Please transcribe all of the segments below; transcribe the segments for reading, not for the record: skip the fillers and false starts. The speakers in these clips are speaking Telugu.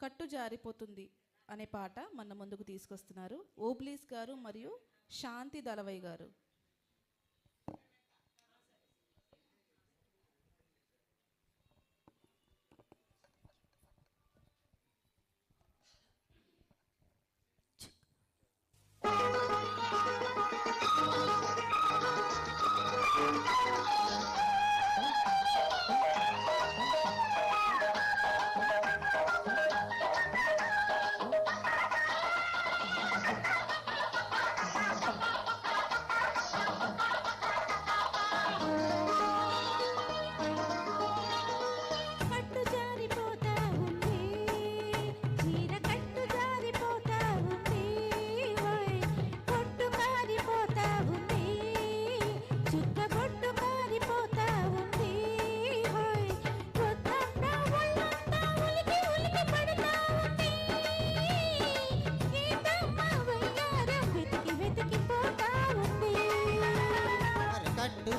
కట్టు జారిపోతుంది అనే పాట మన ముందుకు తీసుకొస్తున్నారు ఓబ్లీస్ గారు మరియు శాంతి దళవై గారు.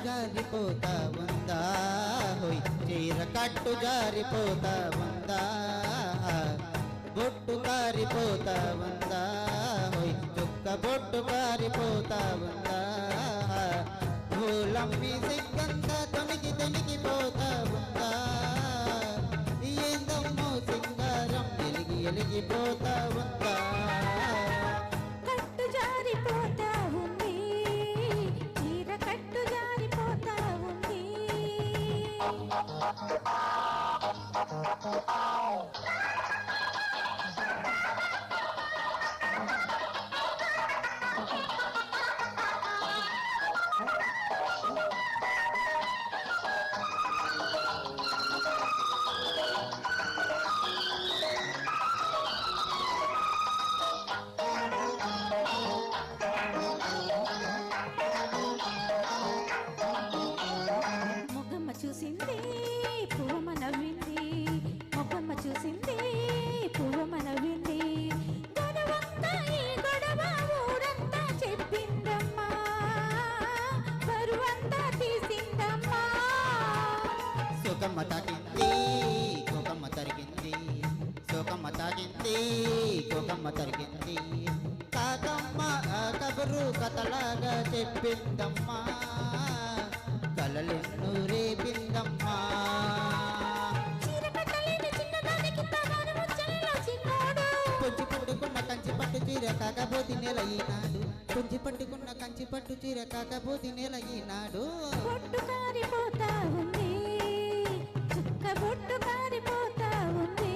జారిపోతా ఉందా హోయ్ చీర కట్టు జారిపోతా ఉందా బొట్టు కారిపోతా ఉందా హోయ్ చుక్క బొట్టు కారిపోతా ఉందా ఊలమ్మి సిగ్గంతా తొణికి తొణికిపోతా ఉందా ఏందమ్మో సింగారం ఎలిగి ఎలిగిపోతా ఉందా కట్టు జారిపోతా ఉంది చీర కట్టు జారిపోతా ఉంది. మొగ్గమ్మ చూసింది పువ్వమ్మ నవ్వింది, మొగ్గమ్మ చూసింది పువ్వమ్మ నవ్వింది, గొడవంతా ఈ గొడవ ఊరంతా చెప్పిందమ్మా, బరువంతా తీసిందమ్మా. సుఖమ్మ తాకింది కోకమ్మ తరిగింది, సుఖమ్మ తాకింది కోకమ్మ తరిగింది, కాకమ్మ ఆ కబురు కథలాగా చెప్పిందమ్మా, కలలెన్ను రేపిందమ్మా. చీర కట్టలేని చిన్నదానికి తగాని ముచ్చల్లో చిన్నోడు, పొంచి పట్టుకున్న కంచి పట్టు చీర కాకపోతే నెల ఈనాడు, పొంచి పట్టుకున్న కంచి పట్టు చీర కాకపోతే నెల ఈనాడు. బొట్టు కారిపోతా ఉంది చుక్క బొట్టు కారిపోతా ఉంది.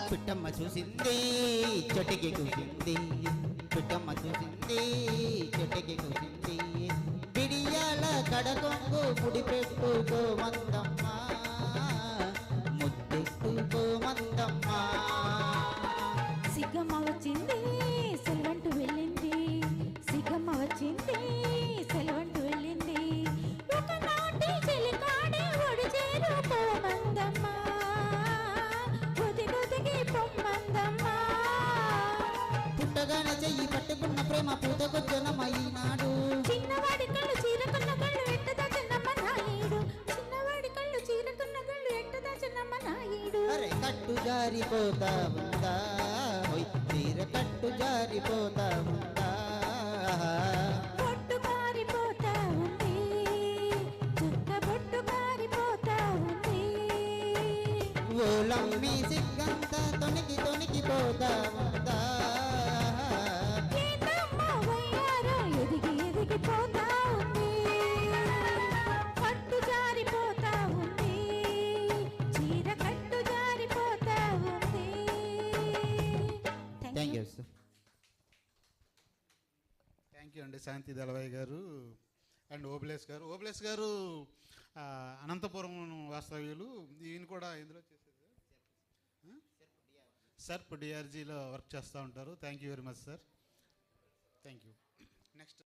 పిట్టమ్మ చూసింది చెట్టుకి కూసింది, పిట్టమ్మ చూసింది చెట్టుకి కూసింది, బిడియాల కడకొంగు ముడి పెట్టుకోమందమ్మా, ముద్దెట్టుకోమందమ్మా. సిగ్గమ్మ వచ్చింది సెలవంటూ వెళ్ళింది, సిగ్గమ్మ వచ్చింది సెలవంటూ వెళ్ళింది, ఒకనాటి చెలికాడే ఒడి చేరుకోమందమ్మా, కొద్ది కొద్దికి పొమ్మందమ్మా. పుట్టగానే చెయ్యి పట్టుకున్న ప్రేమ పూతకొచ్చనమ్మ ఈనాడు, చిన్నవాడి కళ్ళు చీరకున్న కళ్ళు ఎట్టదా చిన్నమ్మ నాయుడు, చిన్నవాడి కళ్ళు చీరకున్న కళ్ళు ఎట్టదా చిన్నమ్మ నాయుడు. అరే కట్టు జారిపోతా ఉందా హోయ్ చీర కట్టు జారిపోతా ఉందా, బొట్టు కారిపోతా ఉంది చుక్క బొట్టు కారిపోతా ఉంది. ఓలమ్మి సిగ్గంతా తొణికి తొణికిపోతా ఉందా, ఏంటమ్మా వయ్యారో ఎదిగి ఎదిగిపోతా ఉంది, కట్టు జారిపోతా ఉంది చీర కట్టు జారిపోతా ఉంది. Thank you sir. Thank you అండి శాంతి దళవై గారు అండ్ ఓబులేస్ గారు. ఓబులేస్ గారు అనంతపురం వాస్తవ్యులు. ఈయన కూడా ఇందులో చేసేది సర్ప్ డిఆర్జీలో వర్క్ చేస్తూ ఉంటారు. Thank you very much sir. Thank you. Next